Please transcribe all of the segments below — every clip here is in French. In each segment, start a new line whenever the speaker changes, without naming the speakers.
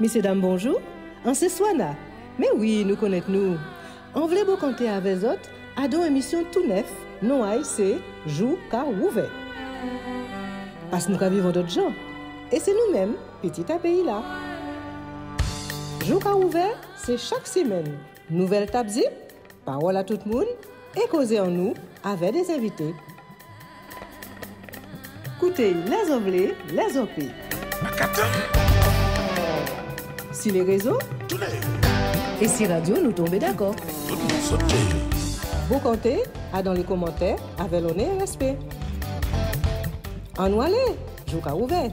Messieurs, dames, bonjour. En ce soir-là, mais oui, nous connaissons-nous. On voulait vous compter avec les autres à deux émissions tout neuf, non c'est Jou car ouvert. Parce que nous vivons d'autres gens. Et c'est nous-mêmes, petit à pays là. Jou car ouvert, c'est chaque semaine. Nouvelle table zip, parole à tout le monde et causer en nous avec des invités. Écoutez les onglets, les OP. Si les réseaux, et si radio nous tombez d'accord. Vous comptez à dans les commentaires avec l'honneur et respect. En nous aller, Jou car ouvert.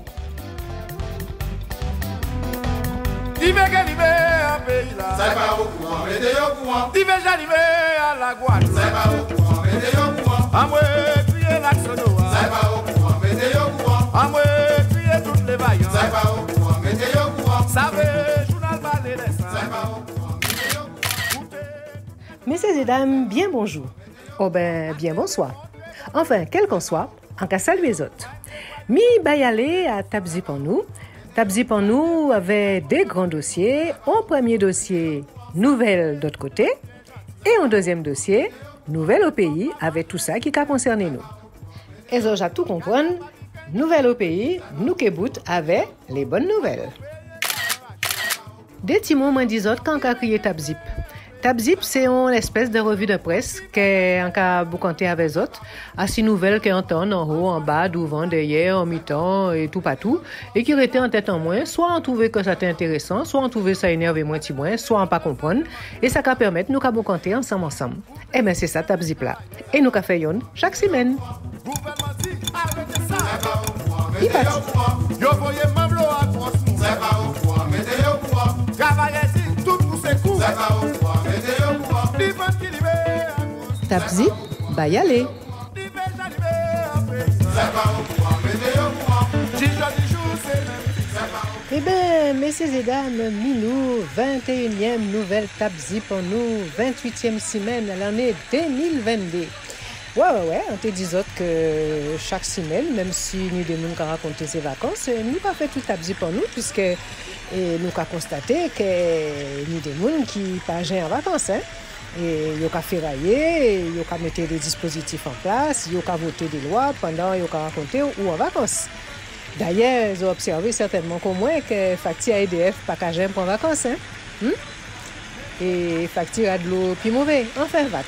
Ça va au courant, mettez au courant. Divers arrivé à la Guadeloupe. Ça va au courant, mettez au courant. À moi, crier l'accent. Ça va au courant, mettez au courant. À moi, crier toutes les vaillants. Ça va au courant, mettez au courant. Ça va, journal balai les sangs. Ça va au courant, mettez au courant.
Messieurs et dames, bien bonjour. Oh ben, bien bonsoir. Enfin, quel qu'on soit, en cas saluer les autres. Mi bayale à Tabzip en nous. Tabzip en nous avait des grands dossiers. En premier dossier, nouvelles d'autre côté. Et en deuxième dossier, nouvelles au pays avec tout ça qui a concerné nous. Et ça, j'ai tout comprendre. Nouvelles au pays, nous qui bout avec les bonnes nouvelles. Des petits mots m'en disent autres quand on a crié Tabzip. Tabzip, c'est une espèce de revue de presse qu'on a boucanté avec les autres, à six nouvelles qu'on entend en haut, en bas, devant, derrière, en mi-temps et tout partout, et qui étaient en tête en moins, soit on trouvait que ça était intéressant, soit on trouvait ça énervé moins petit moins, soit on pas comprendre, et ça va permettre nous de boucanter ensemble. Eh bien, c'est ça Tabzip là. Et nous avons fait yon chaque semaine. Il parti. Tabzip, bah y aller. Eh bien, messieurs et dames, minou, 21e nouvelle Tabzip en nous, 28e semaine à l'année 2022. Ouais, on te dit que chaque semaine, même si nous devons raconter ses vacances, nous avons fait tout Tabzip en nous, puisque nous avons constaté que nous devons qui pas en vacances. Hein? Et ils ont ferraillé, ils ont mis des dispositifs en place, ils ont voté des lois pendant ils ont raconté ou en vacances. D'ailleurs, ils ont observé certainement qu'au moins que facture ADF pas qu'à jamais pour en vacances. Hein? Et facture à de l'eau plus mauvais, enfin vat.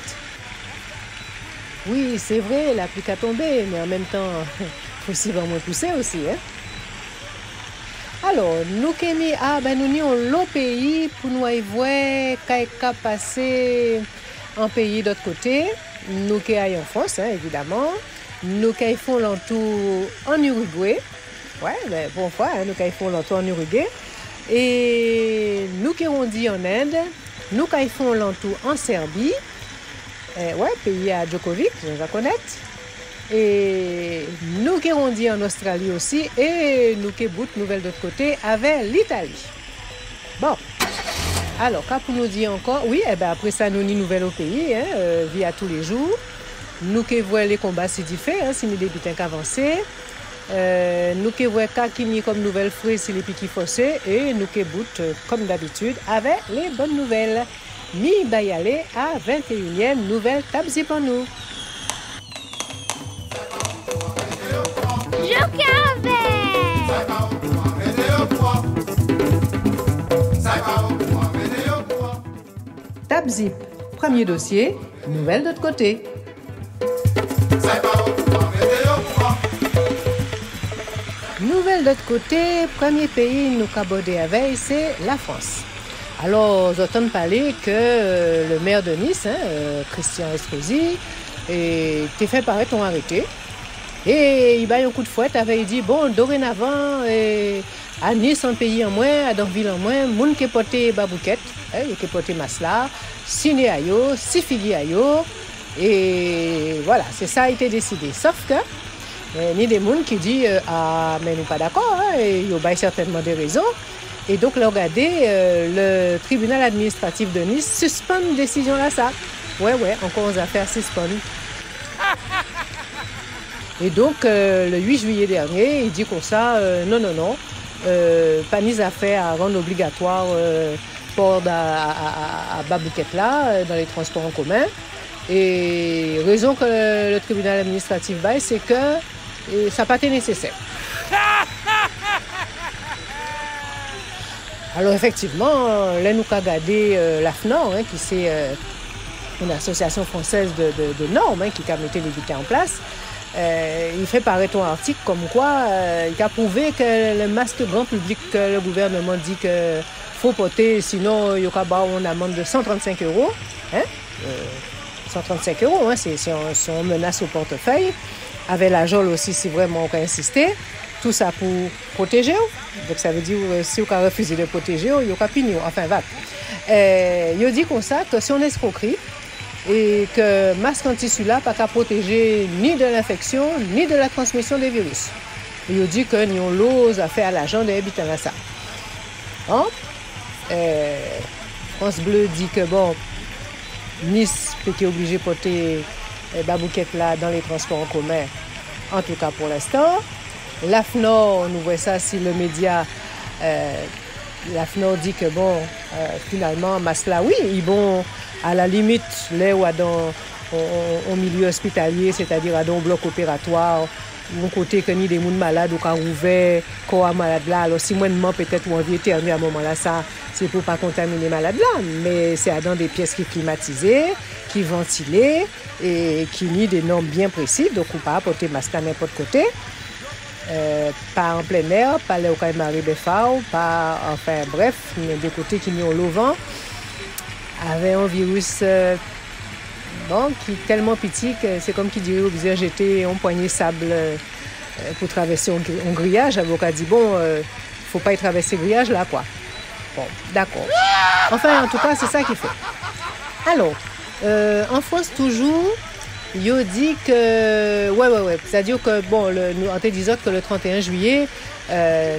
Oui, c'est vrai, la pluie a tombé, mais en même temps, il faut aussi vraiment pousser aussi. Hein? Alors, nous nous sommes l'autre pays pour nous voir qu'est-ce passé en pays d'autre côté. Nous qui sommes en France, hein, évidemment. Nous qui font l'entour en Uruguay. Ouais, mais bon fois, hein, nous qui font l'entour en Uruguay. Et nous qui on dit en Inde. Nous qui font l'entour en Serbie. Ouais, pays à Djokovic, je vais connaître. Et nous qui on dit en Australie aussi, et nous qui bout nouvelle d'autre côté avec l'Italie. Bon, alors, quand pour nous dire encore, oui, et ben après ça, nous ni nouvelle au pays, hein, via tous les jours. Nous qui voyons les combats si différents, si nous débutons qu'avancer. Nous qui voyons qui ni comme nouvelle frais si les piquets forcés, et nous qui bout, comme d'habitude, avec les bonnes nouvelles. Mi bayale à 21e nouvelle Tabzip en nous. Tabzip, premier dossier, nouvelle d'autre côté. Nouvelle d'autre côté, premier pays nous cabodé avec, c'est la France. Alors, j'entends parler que le maire de Nice, Christian Estrosi, t'es fait paraître ton arrêté. Et il a eu un coup de fouette, avait dit, bon, dorénavant, à Nice, en pays en moins, à Dorville en moins, moun qui porté babouquette, qui porté masla, ciné à yo, sifili à yo, et voilà, c'est ça a été décidé. Sauf que, ni des moun qui dit, ah, mais nous pas d'accord, il y a certainement des raisons. Et donc, là, regardez, le tribunal administratif de Nice suspend une décision là, ça. Ouais, encore aux affaires suspendues. Et donc, le 8 juillet dernier, il dit comme ça, non. pas ni affaire à rendre obligatoire port à Babouquette là, dans les transports en commun. Et raison que le tribunal administratif baille, c'est que ça n'a pas été nécessaire. Alors effectivement, là nous avons regardé l'AFNOR, qui c'est une association française de normes qui a mis les bulletins en place. Il fait paraître un article comme quoi il a prouvé que le masque grand public que le gouvernement dit qu'il faut porter, sinon il y aura une amende de 135 €. 135 €, c'est une menace au portefeuille. Avec la geôle aussi, si vraiment on peut insister. Tout ça pour protéger. Donc ça veut dire si on a refusé de protéger, il y aura puni. Enfin, va. Il dit comme ça que si on escroquerie et que masque en tissu là pas qu'à protéger ni de l'infection ni de la transmission des virus. Il dit que nous l'ose à faire à l'agent de habitant à ça. Hein? France Bleu dit que bon, Nice peut être obligé de porter Babouquette là dans les transports en commun, en tout cas pour l'instant. L'AFNOR, nous voyons ça si le média, l'AFNOR dit que bon, finalement, masque là, oui, ils vont à la limite, là où au milieu hospitalier, c'est-à-dire à dans le bloc opératoire, mon côté que ni des gens malades ou quand ouvert, corps malade là, alors si moi peut-être ou envie terminé à un moment là, ça, c'est pour pas contaminer malade là, mais c'est dans des pièces qui climatisées, qui ventilées et qui ni des normes bien précises, donc on peut pas porter masque à n'importe côté. Pas en plein air, pas là où il m'arrive des phares, pas, enfin bref, des côtés qui ont le vent, avec un virus qui est tellement petit que c'est comme qui dirait au visage j'étais en poignée sable pour traverser un grillage. L'avocat dit bon, faut pas y traverser le grillage là quoi. Bon, d'accord. Enfin, en tout cas, c'est ça qu'il fait. Alors, en France toujours. Il dit que, ouais. C'est-à-dire que, bon, on te disait que le 31 juillet,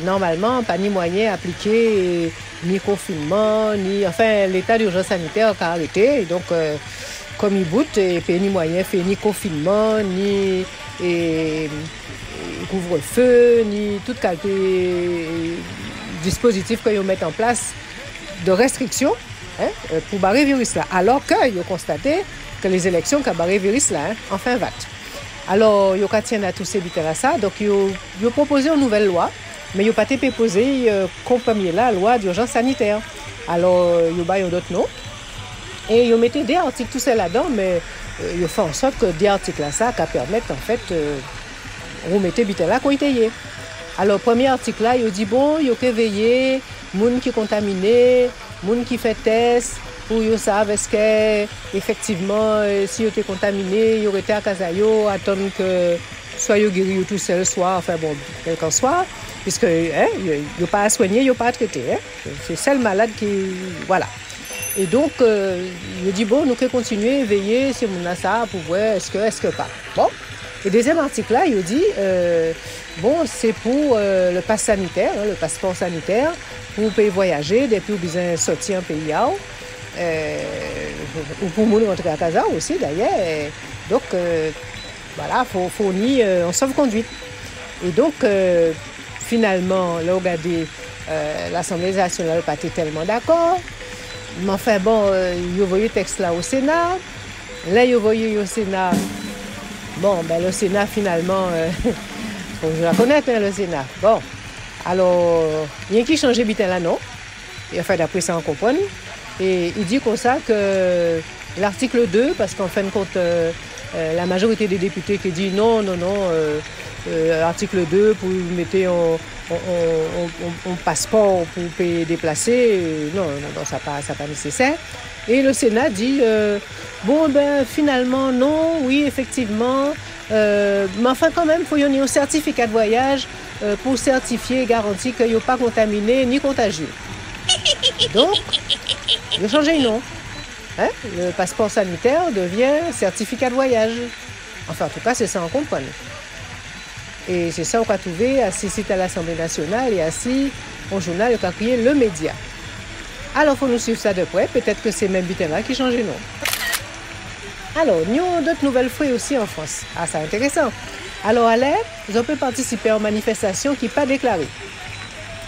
normalement, pas ni moyen appliqué, ni confinement, enfin, l'état d'urgence sanitaire a arrêté. Et donc, comme il boute, et puis ni moyen fait ni confinement, ni couvre-feu, ni toute qualité dispositif qu'ils mettent en place de restrictions pour barrer le virus là. Alors qu'ils ont constaté que les élections qui ont barré le virus là, enfin va. Alors, ils ont tenu à tous ces bits à ça. Donc, ils ont proposé une nouvelle loi, mais ils n'ont pas déposé comme premier la loi d'urgence sanitaire. Alors, ils ont eu d'autres noms. Et ils ont mis des articles tout ça là-dedans, mais ils ont fait en sorte que des articles là ça qui permettent en fait de mettre bits là qu'on était. Alors, premier article là, ils ont dit bon, ils ont veiller, moun qui contaminé, moun qui fait test. Pour qu'ils savent est-ce que effectivement si ils étaient contaminés, ils auraient été à Casayo, attendre que soit ils guéris tout seul, soit enfin bon, quel qu'en soit, puisque ils n'ont pas à soigner, ils n'ont pas à traiter. C'est seul malade qui voilà. Et donc il dit bon, nous pouvons continuer, veiller si on a ça pour voir est-ce que pas. Bon. Et deuxième article là, il dit bon, c'est pour le pass sanitaire, le passeport sanitaire pour payer voyager depuis vous besoin sortir un pays ou pour nous rentrer à casa aussi d'ailleurs. Donc voilà, faut fournir en sauve-conduite. Et donc finalement, là regardez, l'Assemblée nationale n'a pas été tellement d'accord. Mais enfin bon, il a envoyé le texte là au Sénat. Là, il a envoyé au Sénat. Bon, ben le Sénat finalement, faut que je la connaisse, le Sénat. Bon, alors, il y a qui change bitin là, non? Et enfin, d'après ça, on comprend. Et il dit comme ça que l'article 2, parce qu'en fin de compte, la majorité des députés qui dit non, article 2 pour mettre un passeport pour payer déplacer, non, ça pas nécessaire. Et le Sénat dit bon ben finalement non, oui effectivement, mais enfin quand même il faut y avoir un certificat de voyage pour certifier et garantir qu'il n'y a pas contaminé ni contagieux. Donc il a changé le nom. Le passeport sanitaire devient certificat de voyage. Enfin en tout cas c'est ça on comprend. Et c'est ça qu'on a trouvé assis à l'Assemblée nationale et assis au journal qui a créé le média. Alors, il faut nous suivre ça de près. Peut-être que c'est même Bitin là qui change de nom. Alors, nous avons d'autres nouvelles fouilles aussi en France. Ah, c'est intéressant. Alors, à l'air, vous pouvez participer à une manifestation qui n'est pas déclarée.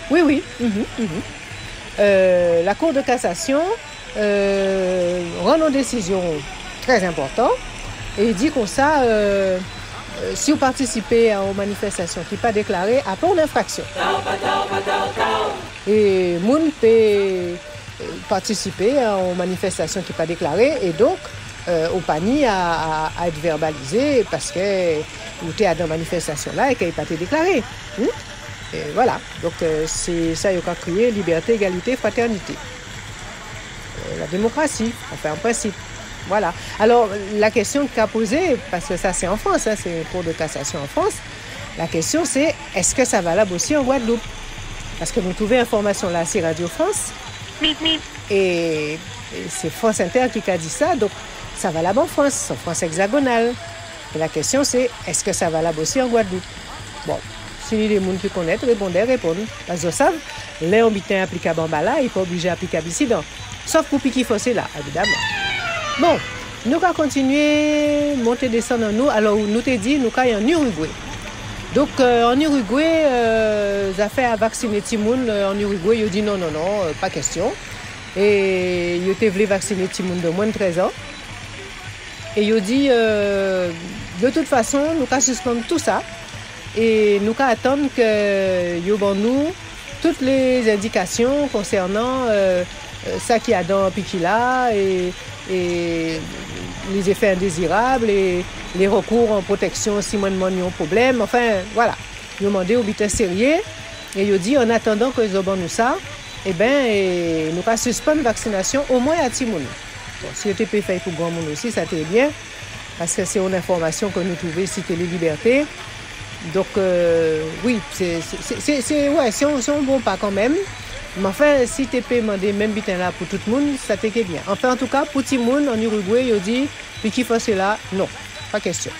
Oui, oui. La Cour de cassation rend une décision très importante et dit comme ça, si vous participez à une manifestation qui n'est pas déclarée, à pas une infraction. Et moun peut participer à une manifestation qui n'est pas déclarée et donc au panier à être verbalisé parce que vous êtes à une manifestation là et qu'elle n'est pas été déclarée. Et voilà, donc c'est ça qui a créé liberté, égalité, fraternité. La démocratie, enfin en principe. Voilà. Alors la question qu'a posée, parce que ça c'est en France, c'est une cour de cassation en France, la question c'est est-ce que ça valable aussi en Guadeloupe? Parce que nous trouvons l'information là, c'est Radio France. Et c'est France Inter qui a dit ça, donc ça valable en France hexagonale. Et la question c'est est-ce que ça valable aussi en Guadeloupe? Bon. Si les gens qui connaissent répondent. Parce que savent, les habitants applicables en bas là, ils ne sont pas obligés d'appliquer ici. Sauf pour piquer fossé là, évidemment. Bon, nous allons continuer, monter, descendre en nous. Alors, nous t'ai dit, nous allons en Uruguay. Donc, en Uruguay, ça fait à vacciner tout le monde. En Uruguay, ils ont dit non, pas question. Et ils ont voulu vacciner tout le monde de moins de 13 ans. Et ils ont dit, de toute façon, nous allons suspendre tout ça. Et nous allons attendre que nous toutes les indications concernant ça qui a dans Piquila et les effets indésirables et les recours en protection si moi de un problème. Enfin, voilà. Ils ont demandé au butin sérieux et ils ont dit en attendant que ils nous ça, nous allons suspendre la vaccination au moins à Timoun. Bon, si le TP fait pour grand monde aussi, ça t'est bien parce que c'est une information que nous trouvons ici Télé Liberté. Donc, oui, c'est un bon pas quand même. Mais enfin, si tu peux demander même bitin là pour tout le monde, ça t'est bien. Enfin, en tout cas, pour tout le monde en Uruguay, ils dit, puis qui fait cela? Non, pas question.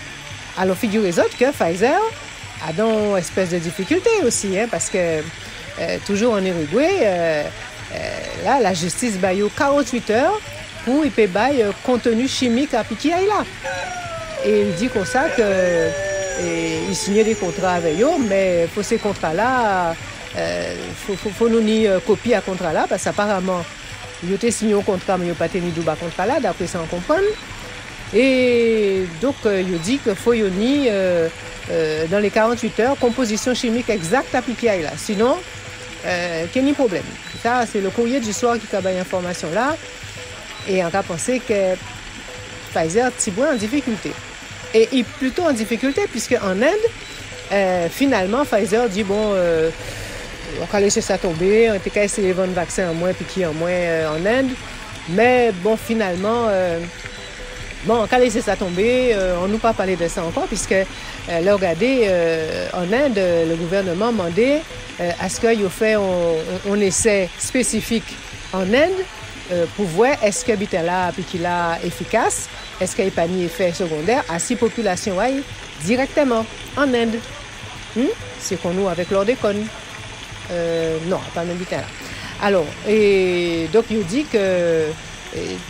Alors, figurez-vous que Pfizer a dans une espèce de difficulté aussi, parce que toujours en Uruguay, là, la justice baille 48 heures pour il peut bailler contenu chimique à piquer là. Et il dit comme ça que il signait des contrats avec eux, mais pour ces contrats-là, faut nous ni copie à contrat là parce qu'apparemment, ils ont signé un contrat, mais ils n'ont pas tenu double contrat là, d'après ça on comprend. Et donc, il dit qu'il faut ni dans les 48 heures, composition chimique exacte appliquée là. Sinon, qu'il n'y a pas de problème. Ça, c'est le courrier du soir qui a l'information là. Et on a pensé que Pfizer est en difficulté. Et il est plutôt en difficulté puisque en Inde, finalement, Pfizer dit bon, on va laisser ça tomber, on va essayer de vendre le vaccin en moins puis qui en moins en Inde. Mais bon, finalement, on va laisser ça tomber, on nous pas parler de ça encore puisque là, regardez, en Inde, le gouvernement demandait à ce qu'il fait un essai spécifique en Inde pour voir est-ce que Bitela puis qu'il a efficace. Est-ce qu'il n'y a pas ni effet secondaire à 6 populations directement en Inde? C'est qu'on nous avec l'ordécone. Non, pas même là. Alors, et donc il dit que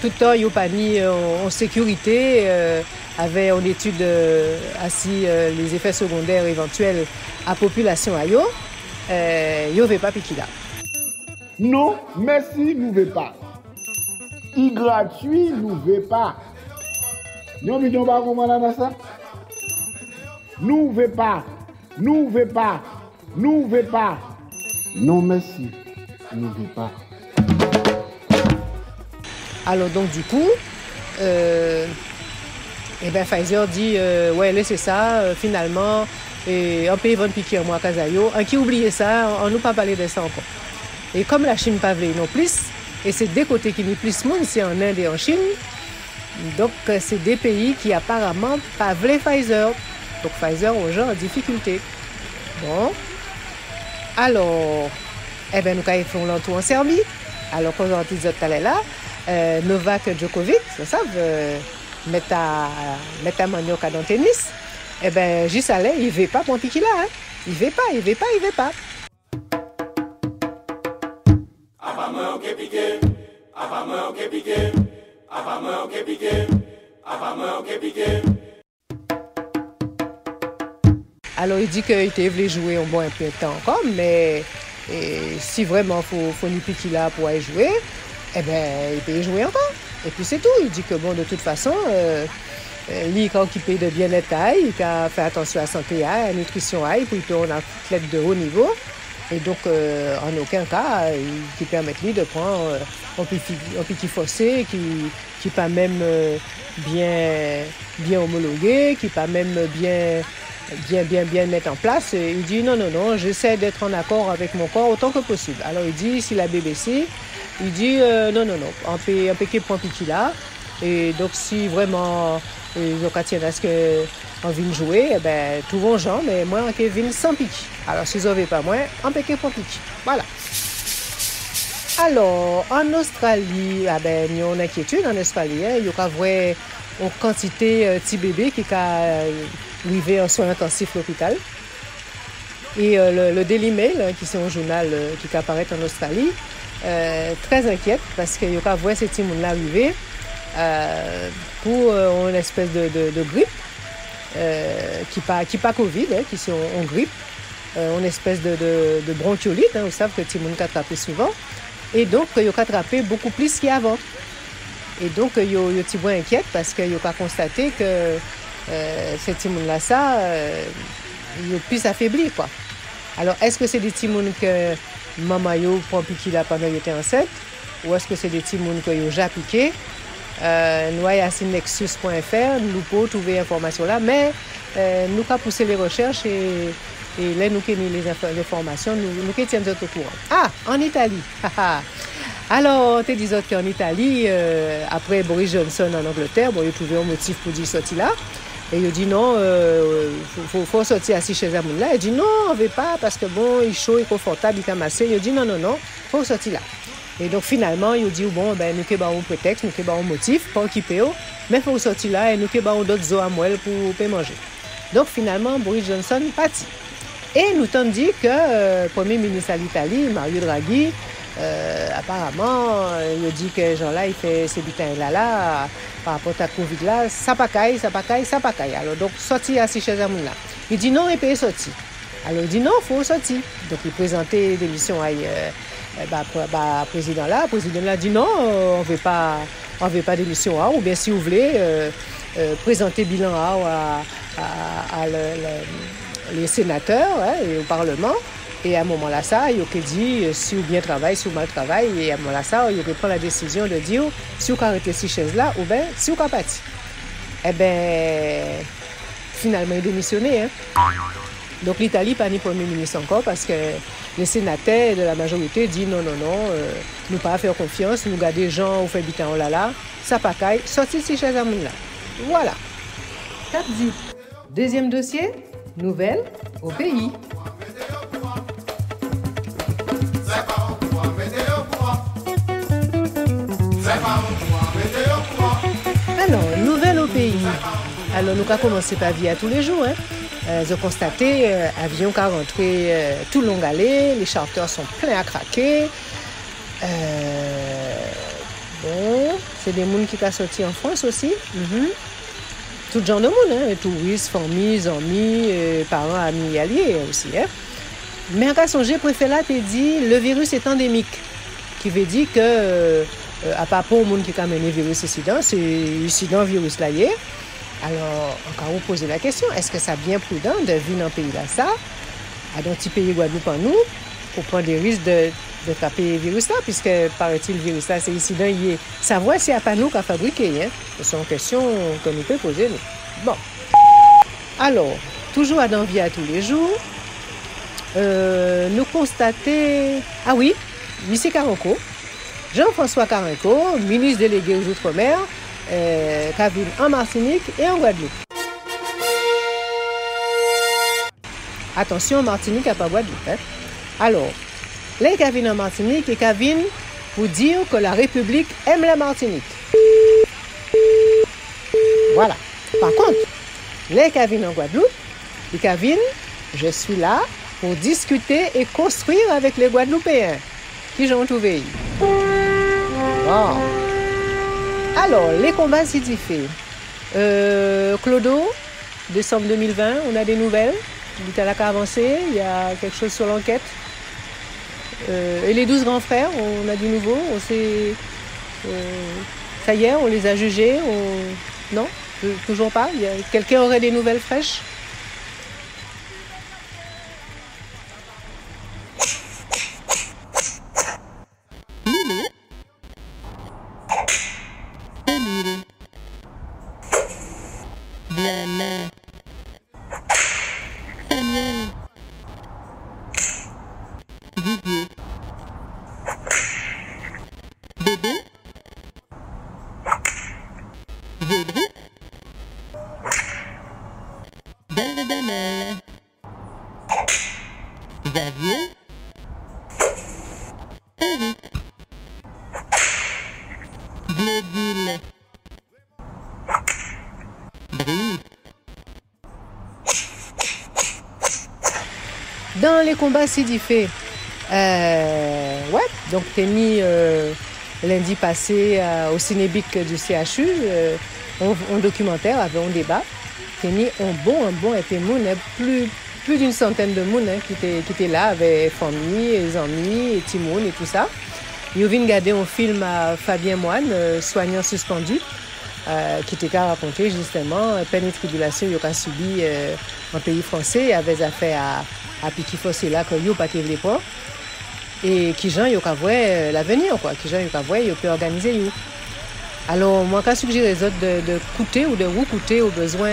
tout le temps, il n'y a pas ni en sécurité, avec une étude assis les effets secondaires éventuels à population ayo, il ne veut pas piquer là.
Non, merci, nous ne veut pas. I gratuit, nous ne veut pas. Nous ne pas comment ça? Nous ne veut pas. Nous ne veut pas. Nous ne veut pas. Non, merci. Nous ne veut pas.
Alors, donc, du coup, Pfizer dit ouais, laissez ça, finalement, et un pays va piquer en moi, Kazayo. Un qui oublie ça, on nous pas parlé de ça encore. Et comme la Chine pas voulu non plus, et c'est des côtés qui n'y plus monde, c'est en Inde et en Chine. Donc, c'est des pays qui apparemment pas voulu Pfizer. Donc, Pfizer aux gens en difficulté. Bon. Alors, nous faisons l'entour en Serbie. Alors, quand on dit que là, Novak Djokovic, ça veut mettre à manioc dans le tennis. Juste allé, il ne veut pas pour piquer là. Il ne veut pas. Alors il dit qu'il voulait jouer un bon peu de temps encore, mais Et si vraiment faut ni piquer là pour aller jouer, eh ben, il peut y jouer encore. Et puis c'est tout. Il dit que bon, de toute façon, lui, il est occupé de bien-être, il a fait attention à la santé, à la nutrition, pour être un athlète de haut niveau. Et donc, en aucun cas, qui permet lui de prendre un piquet forcé, qui pas même bien homologué, qui pas même bien mettre en place. Il dit non, j'essaie d'être en accord avec mon corps autant que possible. Alors il dit, si la BBC, il dit non, on peut prendre piquet là. Et donc si vraiment ils tiennent à ce qu'on vienne jouer, eh ben, tout vont gens, mais moi, on vienne sans piquet. Alors s'ils n'en veulent pas moins, on peut prendre piquet. Voilà. Alors, en Australie, il y a une inquiétude en Australie. Il y a une quantité de petits bébés qui arrivé en soins intensifs à l'hôpital. Et le Daily Mail, qui c'est un journal qui apparaît en Australie, très inquiète parce qu'il y a vu ces petits gens là arriver pour une espèce de grippe qui pas Covid, qui sont en grippe, une espèce de bronchiolite. Vous savez que les petits gens attrapent souvent. Et donc, ils ont attrapé beaucoup plus qu'avant. Et donc, ils ont été inquiets parce qu'ils ont constaté que ces petits gens-là, ils ont plus affaibli, quoi. Alors, est-ce que c'est des petits gens que maman yo prend piqué là pendant qu'ils étaient enceintes, ou est-ce que c'est des petits gens qui ont déjà piqué? Nous avons sur nexus.fr, nous pouvons trouver l'information là, mais nous avons poussé les recherches et là, nous avons les informations, nous tiennent au courant. Ah, en Italie. Alors, tu dis qu'en Italie, après Boris Johnson en Angleterre, il a trouvé un motif pour dire sortir là. Et il a dit non, faut sortir assis chez Amoun là. Il dit non, on ne veut pas parce que bon, il est chaud, il est confortable, il est amassé. Il a dit non, faut sortir là. Et donc finalement, il a dit bon, ben, nous avons un prétexte, nous avons un motif pour occuper, mais il faut sortir là et nous avons d'autres os à moelle pour manger. Donc finalement, Boris Johnson est parti. Et nous t'en dit que le Premier ministre de l'Italie, Mario Draghi, apparemment, il a dit que genre-là, il fait ces butins-là, par rapport à la Covid là, ça pacaille. Alors, donc, sorti assis chez Amoun là. Il dit non, il peut sortir. Alors, il dit non, il faut sortir. Donc, il présentait des missions à président là. Le président là dit non, on veut pas d'émission A, ou bien si vous voulez, présenter bilan A les sénateurs et au Parlement. Et à un moment là, il y a dit si vous bien travaillez, si vous mal travaillez. Et à un moment là, il y a prendre la décision de dire si vous arrêtez ces chaises-là ou bien si vous parti. Eh bien, finalement, il a démissionné. Donc l'Italie n'a pas ni Premier ministre encore parce que les sénateurs de la majorité disent non, nous pas faire confiance, nous garder les gens au fait bitan là, ça pas caille, sortir ces chaises à moun là. Voilà. Cap Zip. Deuxième dossier, nouvelles au pays. Alors, nouvelles au pays. Alors, nous avons commencé par vie à tous les jours. J'ai constaté, avion qui a rentré tout long allé, les charters sont pleins à craquer. Bon, c'est des gens qui sont sortis en France aussi. Tout genre de monde, touristes, familles, amis, parents, amis, alliés aussi. Mais en cas songé, préfet là, t'es dit, le virus est endémique, qui veut dire que, à part pour le monde qui a mené le virus ici, c'est ici dans le virus là hier. Alors, encore vous posez la question, est-ce que c'est bien prudent de venir dans un pays là ça, à un petit pays Guadeloupe en nous, pour prendre des risques de taper le virus là, puisque paraît-il le virus là, c'est ici dans hier. Savoir si c'est pas nous qui a fabriqué, Ce sont des questions que nous pouvons poser. Bon. Alors, toujours à d'envie à tous les jours, nous constatons... Ah oui, M. Caranco, Jean-François Caranco, ministre délégué aux Outre-mer, qui vit en Martinique et en Guadeloupe. Attention, Martinique n'a pas Guadeloupe. Alors, les qui viennent en Martinique et qui viennent pour dire que la République aime la Martinique. Voilà. Par contre, les qui viennent en Guadeloupe, les qui viennent, je suis là pour discuter et construire avec les Guadeloupéens qui ont trouvé. Bon. Alors, les combats s'édifient. Clodo, décembre 2020, on a des nouvelles. Il est à la avancé, il y a quelque chose sur l'enquête. Et les 12 grands frères, on a du nouveau, ça y est, on les a jugés, non, toujours pas. Quelqu'un aurait des nouvelles fraîches? Dans les combats Sidifé, donc t'es mis lundi passé au Cinébic du CHU, un documentaire avec un débat. T'es mis un bon et puis plus d'une centaine de monde qui étaient là avec famille, les amis, et Timoun et tout ça. Ils viennent regarder un film à Fabien Moine, soignant suspendu, qui était à raconter justement peine et tribulation qu'il a subi en pays français avec affaires à Piki Fossé là que yo pas les pas et qui gens yo ka voir l'avenir quoi, qui gens yo ka voir yo peut organiser yo. Alors moi ka suggérer les autres de coûter ou de recouter au besoin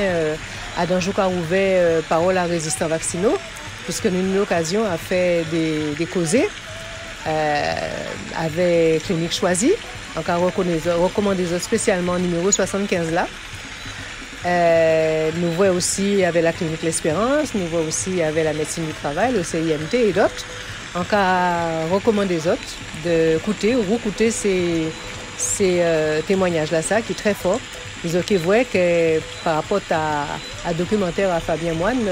à dans jour ouvert parole à résistants vaccinaux puisque nous avons l'occasion à faire des causées avec clinique choisie. Encore recommandé spécialement numéro 75 là. Nous voyons aussi avec la clinique L'Espérance, nous voyons aussi avec la médecine du travail, le CIMT et d'autres. Encore recommander les autres de écouter ou recouter ces témoignages-là, ça qui est très fort. Ils ont voient que par rapport à documentaire à Fabien Moine,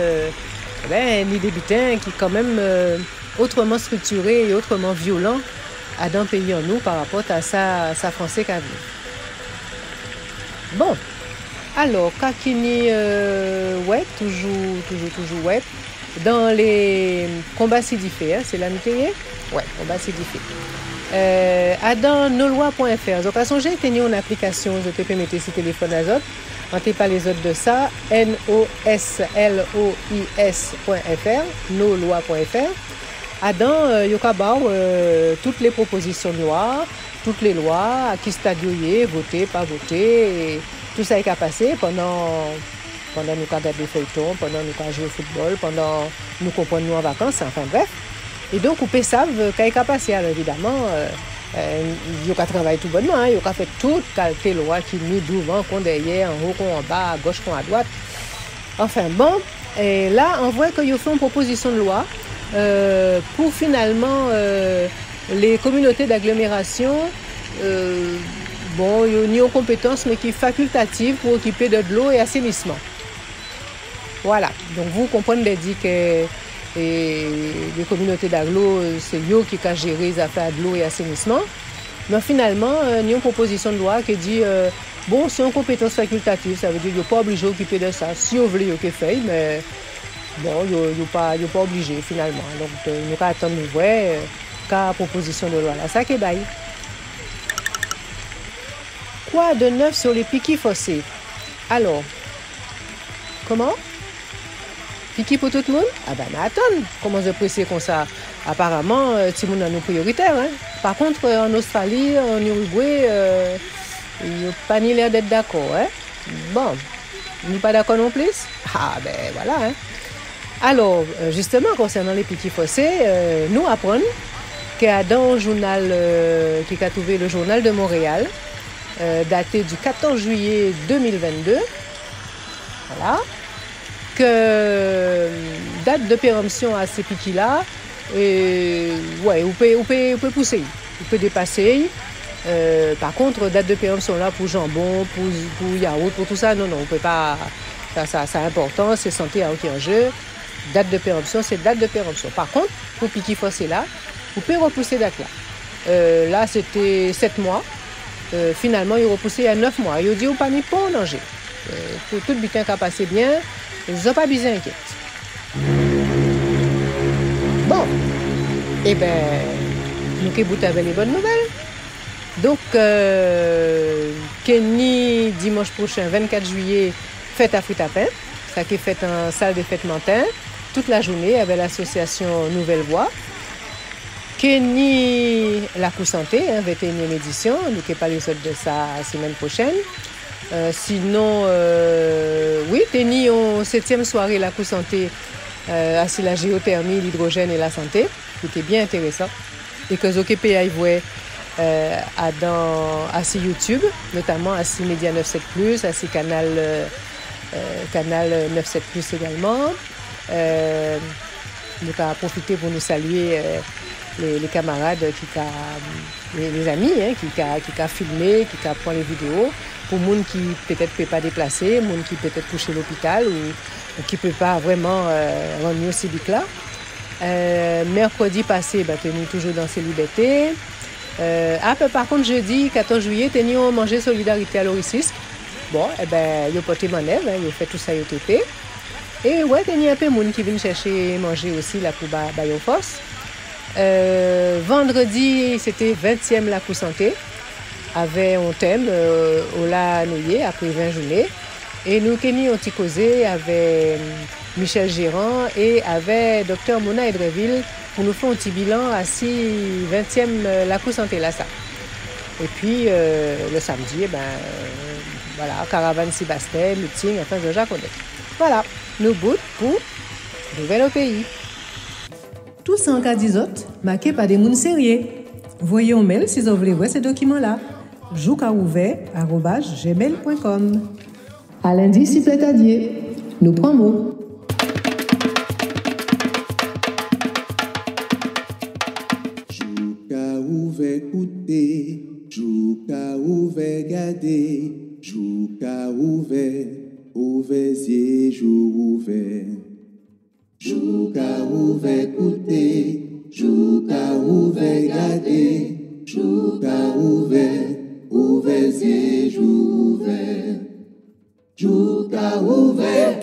ni débutant qui est quand même autrement structuré et autrement violent à d'un pays en nous par rapport à sa français qu'a vu. Bon. Alors, Kakini, toujours web. Dans les combats Sidifé, c'est la météo? Ouais, combats Sidifé. Dans nolois.fr. Donc, à son j'ai tenu une application, je te peux mettre sur téléphone à autres. On ne pas les autres de ça. noslois.fr, nolois.fr. Dans Yokabar, toutes les propositions de loi, toutes les lois, à qui stade voter, pas voter. Tout ça est qu'à passer pendant nous regardons des feuilletons, pendant nous jouons au football, pendant nous comprenons en vacances, enfin bref. Et donc, vous pouvez savoir qu'il y a passé, alors évidemment, il y a travaillé tout bonnement, il y a fait toute qualité loi qui nous devant, qu'on derrière, en haut, qu'on en bas, à gauche, qu'on à droite. Enfin bon, et là, on voit qu'il y a fait une proposition de loi pour finalement les communautés d'agglomération. Bon, il y a une compétence, mais qui est facultative pour occuper de l'eau et assainissement. Voilà. Donc, vous comprenez que les communautés d'agglo, c'est eux qui ont géré les affaires de l'eau et assainissement. Mais finalement, il y a une proposition de loi qui dit bon, c'est une compétence facultative, ça veut dire qu'il n'est pas obligé d'occuper de ça. Si vous voulez, il fait, mais bon, il n'est pas obligé finalement. Donc, nous allons attendre de voir la proposition de loi là. Ça qui est bail. Quoi de neuf sur les Piki Fossé? Alors, comment? Piki pour tout le monde? Ah ben, mais attends, comment je pressé comme ça? Apparemment, tout le monde a nos prioritaires. Hein? Par contre, en Australie, en Uruguay, il n'y a pas ni l'air d'être d'accord. Hein? Bon, nous pas d'accord non plus? Ah ben voilà. Hein? Alors, justement, concernant les Piki Fossé, nous apprenons qu'il y a dans un journal qui a trouvé le journal de Montréal, daté du 14 juillet 2022, voilà, que date de péremption à ces piquis-là, ouais, vous pouvez pousser, vous pouvez dépasser. Par contre, date de péremption là pour jambon, pour yaourt, pour tout ça, non, on peut pas. Ça c'est important, c'est santé à aucun jeu. Date de péremption, c'est date de péremption. Par contre, pour Piki Fossé là, vous pouvez repousser date là. Là, c'était 7 mois. Finalement, il est repoussé à 9 mois. Il dit, ou pas ni pas en danger. Pour tout le butin qui a passé bien, ils n'ont pas besoin d'inquiéter. Bon, eh bien, nous qui bout avec les bonnes nouvelles. Donc, Kenny, dimanche prochain, 24 juillet, fête à Fruit-à-Pain, ça qui est fait en salle de fête Mantin, toute la journée avec l'association Nouvelle Voix. Kenny, la Coup Santé, 21e édition, nous qui parlons de ça la semaine prochaine. Sinon, oui, Kenny, en 7e soirée, la Coup Santé, c'est la géothermie, l'hydrogène et la santé, qui était bien intéressant. Et que ZOKPA voit à YouTube, notamment à Média 97+, à Canal 97+ également. Nous avons profité pour nous saluer les camarades, les amis qui ont filmé, qui ont pris les vidéos, pour les gens qui peut-être ne peuvent pas déplacer, les gens qui peut-être coucher à l'hôpital ou qui ne peuvent pas vraiment rendre au civique là. Mercredi passé, nous toujours dans ces libertés. Par contre, jeudi 14 juillet, nous avons mangé Solidarité à l'Oricis. Bon, ils ont porté manèvre, ils ont fait tout ça, ils ont été. Et ouais, il y a un peu de monde qui vient chercher manger aussi là pour Bayon Force. Vendredi, c'était 20e la Coup Santé, avec un thème au la nouillé après 20 journées. Et nous avons causé avec Michel Gérant et avec Dr Mona Edreville pour nous faire un petit bilan à 20e la Coup Santé là ça. Et puis le samedi, voilà, caravane Sébastien, meeting, enfin Jean-Jacques Odette. Voilà, nous bout pour nouvel au pays.
Tout ça en cas d'isot, marqué par des mouns sérieux. Voyez un mail si vous voulez voir ces documents-là. joukaouvert@gmail.com. À lundi, si plaît à Dieu. Nous prenons.
Jouka ouvert écouter, jouka ouvert garder, jouka ouvert, ouvert yeux, jour ouvert. Jouka ouvert écouter, jouka ouvert garder, jouka ouvert, ouvert yeux, jour ouvert. Jouka ouvert.